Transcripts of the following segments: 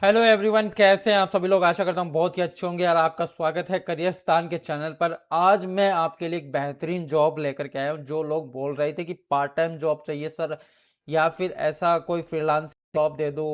Hello everyone, कैसे हैं आप सभी लोग। आशा करता हूँ बहुत ही अच्छे होंगे। और आपका स्वागत है करियर स्थान के चैनल पर। आज मैं आपके लिए एक बेहतरीन जॉब लेकर के आया हूँ। जो लोग बोल रहे थे कि पार्ट टाइम जॉब चाहिए सर, या फिर ऐसा कोई फ्रीलांस जॉब दे दो,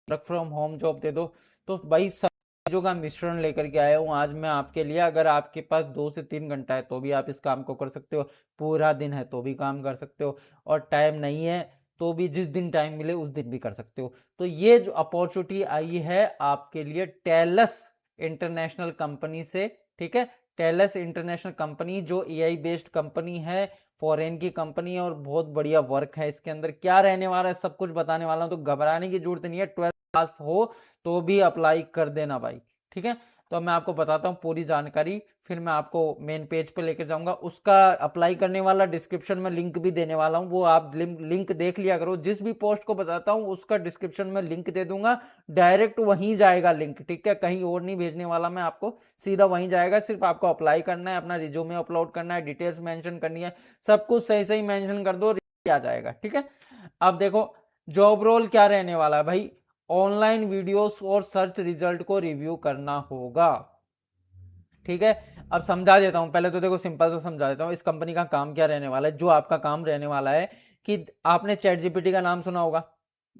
वर्क फ्रॉम होम जॉब दे दो, तो भाई सब चीज़ों का मिश्रण लेकर के आया हूँ आज मैं आपके लिए। अगर आपके पास 2 से 3 घंटा है तो भी आप इस काम को कर सकते हो, पूरा दिन है तो भी काम कर सकते हो, और टाइम नहीं है तो भी जिस दिन टाइम मिले उस दिन भी कर सकते हो। तो ये जो अपॉर्चुनिटी आई है आपके लिए टेलस इंटरनेशनल कंपनी से, ठीक है। टेलस इंटरनेशनल कंपनी जो एआई बेस्ड कंपनी है, फॉरेन की कंपनी है, और बहुत बढ़िया वर्क है। इसके अंदर क्या रहने वाला है सब कुछ बताने वाला हूं, तो घबराने की जरूरत नहीं है। 12th पास हो तो भी अप्लाई कर देना भाई, ठीक है। तो मैं आपको बताता हूँ पूरी जानकारी, फिर मैं आपको मेन पेज पे लेकर जाऊंगा। उसका अप्लाई करने वाला डिस्क्रिप्शन में लिंक भी देने वाला हूँ, वो आप लिंक देख लिया करो। जिस भी पोस्ट को बताता हूँ उसका डिस्क्रिप्शन में लिंक दे दूंगा, डायरेक्ट वहीं जाएगा लिंक, ठीक है। कहीं और नहीं भेजने वाला मैं आपको, सीधा वहीं जाएगा। सिर्फ आपको अप्लाई करना है, अपना रिज्यूमे अपलोड करना है, डिटेल्स मेंशन करनी है, सब कुछ सही सही मेंशन कर दो, आ जाएगा, ठीक है। अब देखो जॉब रोल क्या रहने वाला है भाई। ऑनलाइन वीडियोस और सर्च रिजल्ट को रिव्यू करना होगा, ठीक है। अब समझा देता हूं, पहले तो देखो सिंपल से समझा देता हूं इस कंपनी का काम क्या रहने वाला है। जो आपका काम रहने वाला है कि आपने चैट जीपीटी का नाम सुना होगा,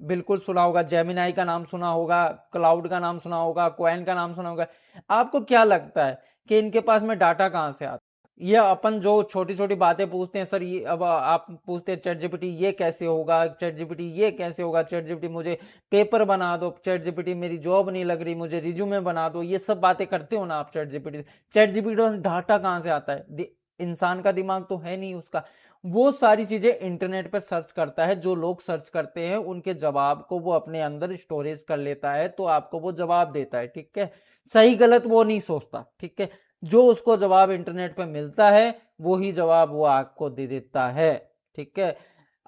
बिल्कुल सुना होगा। जेमिनाई का नाम सुना होगा, क्लाउड का नाम सुना होगा, क्वाइन का नाम सुना होगा। आपको क्या लगता है कि इनके पास में डाटा कहां से आता है? ये अपन जो छोटी छोटी बातें पूछते हैं सर, ये अब आप पूछते हैं चैट जीपीटी ये कैसे होगा, चैट जीपीटी ये कैसे होगा, चैट जीपीटी मुझे पेपर बना दो, चैट जीपीटी मेरी जॉब नहीं लग रही मुझे रिज्यूमे बना दो, ये सब बातें करते हो ना आप चैट जीपीटी से। चैट जीपीटी डाटा कहां से आता है? इंसान का दिमाग तो है नहीं उसका। वो सारी चीजें इंटरनेट पर सर्च करता है, जो लोग सर्च करते हैं उनके जवाब को वो अपने अंदर स्टोरेज कर लेता है, तो आपको वो जवाब देता है, ठीक है। सही गलत वो नहीं सोचता, ठीक है। जो उसको जवाब इंटरनेट पे मिलता है वो ही जवाब वो आपको दे देता है, ठीक है।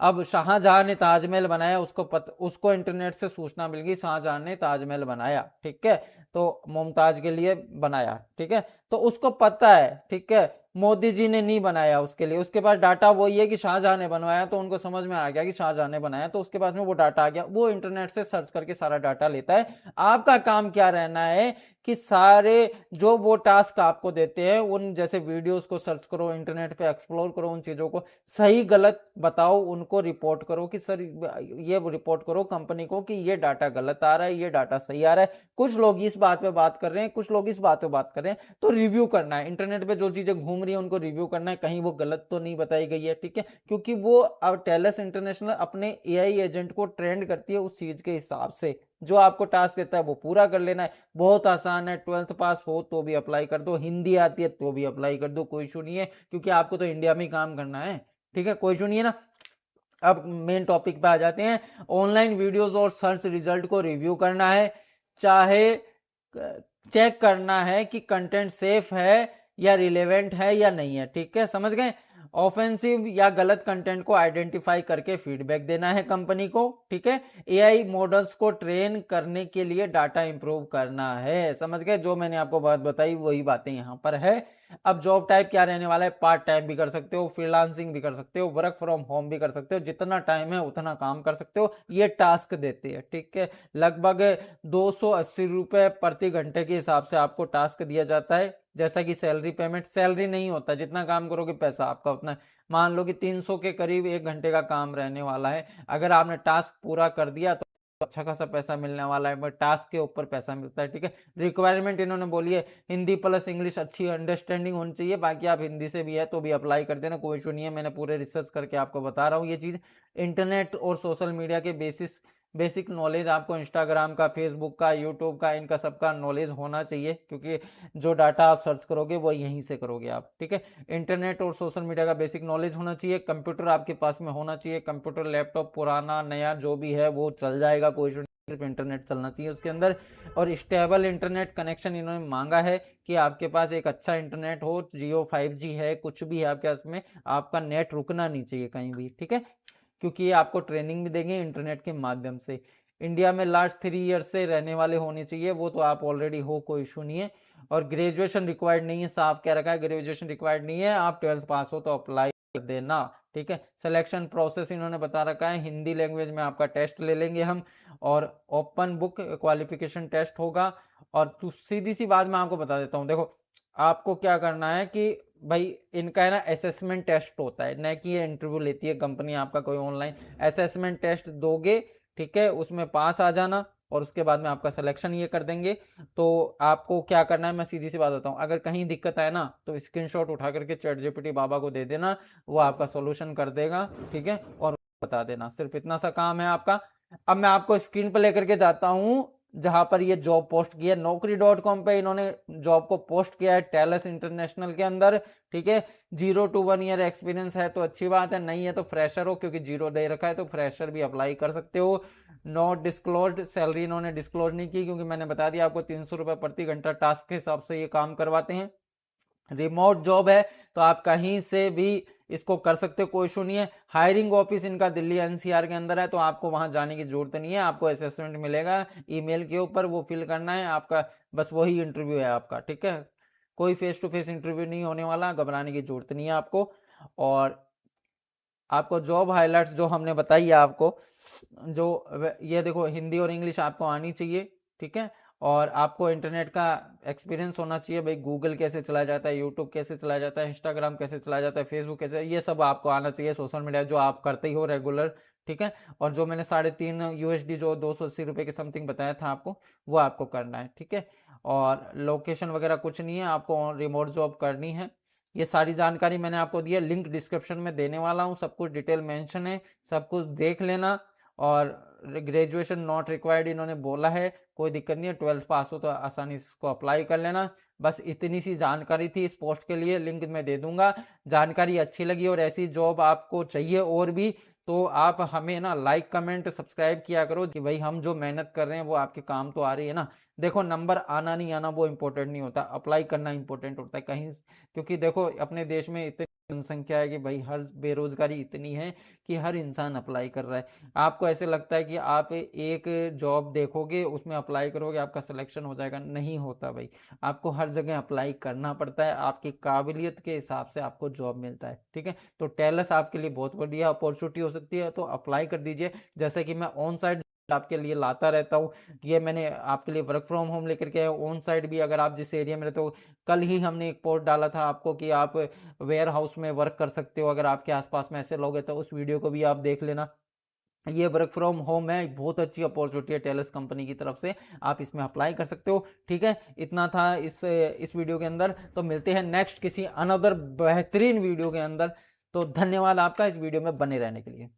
अब शाहजहां ने ताजमहल बनाया, उसको इंटरनेट से सूचना मिल गई शाहजहां ने ताजमहल बनाया, ठीक है। तो मुमताज के लिए बनाया, ठीक है। तो उसको पता है, ठीक है। मोदी जी ने नहीं बनाया उसके लिए, उसके पास डाटा वही है कि शाहजहां ने बनवाया, तो उनको समझ में आ गया कि शाहजहां ने बनाया, तो उसके पास में वो डाटा आ गया। वो इंटरनेट से सर्च करके सारा डाटा लेता है। आपका काम क्या रहना है कि सारे जो वो टास्क आपको देते हैं, उन जैसे वीडियोस को सर्च करो, इंटरनेट पे एक्सप्लोर करो, उन चीजों को सही गलत बताओ, उनको रिपोर्ट करो कि सर ये रिपोर्ट करो कंपनी को कि ये डाटा गलत आ रहा है, ये डाटा सही आ रहा है। कुछ लोग इस बात पे बात कर रहे हैं, कुछ लोग इस बात पे बात कर रहे हैं, तो रिव्यू करना है। इंटरनेट पे जो चीजें घूम रही है उनको रिव्यू करना है, कहीं वो गलत तो नहीं बताई गई है, ठीक है। क्योंकि वो अब टेलस इंटरनेशनल अपने एआई एजेंट को ट्रेंड करती है उस चीज के हिसाब से। जो आपको टास्क देता है वो पूरा कर लेना है। बहुत आसान है, 12th पास हो तो भी अप्लाई कर दो, हिंदी आती है तो भी अप्लाई कर दो, कोई इशू नहीं है, क्योंकि आपको तो इंडिया में ही काम करना है, ठीक है। कोई इशू नहीं है ना। अब मेन टॉपिक पे आ जाते हैं। ऑनलाइन वीडियोस और सर्च रिजल्ट को रिव्यू करना है, चाहे चेक करना है कि कंटेंट सेफ है या रिलेवेंट है या नहीं है, ठीक है, समझ गए। ऑफेंसिव या गलत कंटेंट को आइडेंटिफाई करके फीडबैक देना है कंपनी को, ठीक है। एआई मॉडल्स को ट्रेन करने के लिए डाटा इंप्रूव करना है, समझ गए। जो मैंने आपको बात बताई वही बातें यहां पर है। अब जॉब टाइप क्या रहने वाला है, पार्ट टाइम भी कर सकते हो, फ्रीलांसिंग भी कर सकते हो, वर्क फ्रॉम होम भी कर सकते हो, जितना टाइम है उतना काम कर सकते हो। ये टास्क देते हैं, ठीक है। लगभग 280 रुपए प्रति घंटे के हिसाब से आपको टास्क दिया जाता है। जैसा कि सैलरी पेमेंट सैलरी नहीं होता, जितना काम करोगे पैसा आपका उतना। मान लो कि 300 के करीब 1 घंटे का काम रहने वाला है। अगर आपने टास्क पूरा कर दिया तो अच्छा खासा पैसा मिलने वाला है, बट टास्क के ऊपर पैसा मिलता है, ठीक है। रिक्वायरमेंट इन्होंने बोली है हिंदी प्लस इंग्लिश अच्छी अंडरस्टैंडिंग होनी चाहिए। बाकी आप हिंदी से भी है तो भी अप्लाई कर देना, कोई इशू नहीं है। मैंने पूरे रिसर्च करके आपको बता रहा हूँ ये चीज। इंटरनेट और सोशल मीडिया के बेसिक नॉलेज आपको इंस्टाग्राम का, फेसबुक का, यूट्यूब का, इनका सबका नॉलेज होना चाहिए, क्योंकि जो डाटा आप सर्च करोगे वो यहीं से करोगे आप, ठीक है। इंटरनेट और सोशल मीडिया का बेसिक नॉलेज होना चाहिए। कंप्यूटर आपके पास में होना चाहिए, कंप्यूटर लैपटॉप पुराना नया जो भी है वो चल जाएगा, कोई सिर्फ इंटरनेट चलना चाहिए उसके अंदर। और स्टेबल इंटरनेट कनेक्शन इन्होंने मांगा है कि आपके पास एक अच्छा इंटरनेट हो, जियो 5G है कुछ भी है आपके पास में, आपका नेट रुकना नहीं चाहिए कहीं भी, ठीक है। क्योंकि ये आपको ट्रेनिंग भी देंगे इंटरनेट के माध्यम से। इंडिया में लास्ट 3 ईयर से रहने वाले होने चाहिए, वो तो आप ऑलरेडी हो, कोई इशू नहीं है। और ग्रेजुएशन रिक्वायर्ड नहीं है, साफ कह रखा है ग्रेजुएशन रिक्वायर्ड नहीं है, आप 12th पास हो तो अप्लाई कर देना, ठीक है। सिलेक्शन प्रोसेस इन्होंने बता रखा है, हिंदी लैंग्वेज में आपका टेस्ट ले लेंगे हम, और ओपन बुक क्वालिफिकेशन टेस्ट होगा। और सीधी सी बात मैं आपको बता देता हूँ, देखो आपको क्या करना है कि भाई इनका है ना असेसमेंट टेस्ट होता है, न कि ये इंटरव्यू लेती है कंपनी आपका कोई ऑनलाइन। असेसमेंट टेस्ट दोगे, ठीक है, उसमें पास आ जाना और उसके बाद में आपका सिलेक्शन ये कर देंगे। तो आपको क्या करना है, मैं सीधी सी बात बताऊं, अगर कहीं दिक्कत आए ना तो स्क्रीनशॉट उठा करके चैट जीपीटी बाबा को दे देना, वो आपका सोल्यूशन कर देगा, ठीक है, और बता देना। सिर्फ इतना सा काम है आपका। अब मैं आपको स्क्रीन पर लेकर के जाता हूं जहां पर ये जॉब पोस्ट की है, Naukri.com पे इन्होंने जॉब को पोस्ट किया है, टेलस इंटरनेशनल के अंदर, ठीक है। 0 to 1 year एक्सपीरियंस है तो अच्छी बात है, नहीं है तो फ्रेशर हो, क्योंकि 0 दे रखा है तो फ्रेशर भी अप्लाई कर सकते हो। नॉट डिस्क्लोज्ड, सैलरी इन्होंने डिस्क्लोज नहीं की, क्योंकि मैंने बता दिया आपको 300 रुपए प्रति घंटा टास्क के हिसाब से ये काम करवाते हैं। रिमोट जॉब है तो आप कहीं से भी इसको कर सकते हो, कोई इशू नहीं है। हायरिंग ऑफिस इनका दिल्ली एनसीआर के अंदर है, तो आपको वहां जाने की जरूरत नहीं है। आपको असेसमेंट मिलेगा ईमेल के ऊपर, वो फिल करना है आपका, बस वही इंटरव्यू है आपका, ठीक है। कोई फेस टू फेस इंटरव्यू नहीं होने वाला, घबराने की जरूरत नहीं है आपको। और आपको जॉब हाइलाइट्स जो हमने बताई है आपको, जो ये देखो हिंदी और इंग्लिश आपको आनी चाहिए, ठीक है। और आपको इंटरनेट का एक्सपीरियंस होना चाहिए, भाई गूगल कैसे चलाया जाता है, यूट्यूब कैसे चलाया जाता है, इंस्टाग्राम कैसे चलाया जाता है, फेसबुक कैसे, ये सब आपको आना चाहिए, सोशल मीडिया जो आप करते ही हो रेगुलर, ठीक है। और जो मैंने 3.5 USD जो 280 रुपये के समथिंग बताया था आपको, वो आपको करना है, ठीक है। और लोकेशन वगैरह कुछ नहीं है, आपको रिमोट जॉब करनी है। ये सारी जानकारी मैंने आपको दी है, लिंक डिस्क्रिप्शन में देने वाला हूँ, सब कुछ डिटेल मेंशन है, सब कुछ देख लेना। और ग्रेजुएशन नॉट रिक्वायर्ड इन्होंने बोला है, कोई दिक्कत नहीं है, 12th पास हो तो आसानी से इसको अप्लाई कर लेना। बस इतनी सी जानकारी थी इस पोस्ट के लिए, लिंक मैं दे दूंगा। जानकारी अच्छी लगी और ऐसी जॉब आपको चाहिए और भी, तो आप हमें ना लाइक कमेंट सब्सक्राइब किया करो, कि भाई हम जो मेहनत कर रहे हैं वो आपके काम तो आ रही है ना। देखो नंबर आना नहीं आना वो इंपॉर्टेंट नहीं होता, अप्लाई करना इंपॉर्टेंट होता है कहीं, क्योंकि देखो अपने देश में इतनी जनसंख्या है कि भाई हर बेरोजगारी इतनी है कि हर इंसान अप्लाई कर रहा है। आपको ऐसे लगता है कि आप एक जॉब देखोगे उसमें अप्लाई करोगे आपका सिलेक्शन हो जाएगा, नहीं होता भाई। आपको हर जगह अप्लाई करना पड़ता है, आपकी काबिलियत के हिसाब से आपको जॉब मिलता है, ठीक है। तो टेलस आपके लिए बहुत बढ़िया अपॉर्चुनिटी हो सकती है, तो अप्लाई कर दीजिए। जैसे कि मैं ऑन साइड आपके लिए लाता रहता हूँ, ये मैंने आपके लिए वर्क फ्रॉम होम लेकर के आया, ऑन साइड भी अगर आप जिस एरिया में रहते हो, कल ही हमने एक पोस्ट डाला था आपको कि आप वेयर हाउस में वर्क कर सकते हो, अगर आपके आसपास में ऐसे लोग हैं तो उस वीडियो को भी आप देख लेना। ये वर्क फ्रॉम होम है, बहुत अच्छी अपॉर्चुनिटी है टेलस कंपनी की तरफ से, आप इसमें अप्लाई कर सकते हो, ठीक है। इतना था इस वीडियो के अंदर, तो मिलते हैं नेक्स्ट किसी अनदर बेहतरीन वीडियो के अंदर। तो धन्यवाद आपका इस वीडियो में बने रहने के लिए।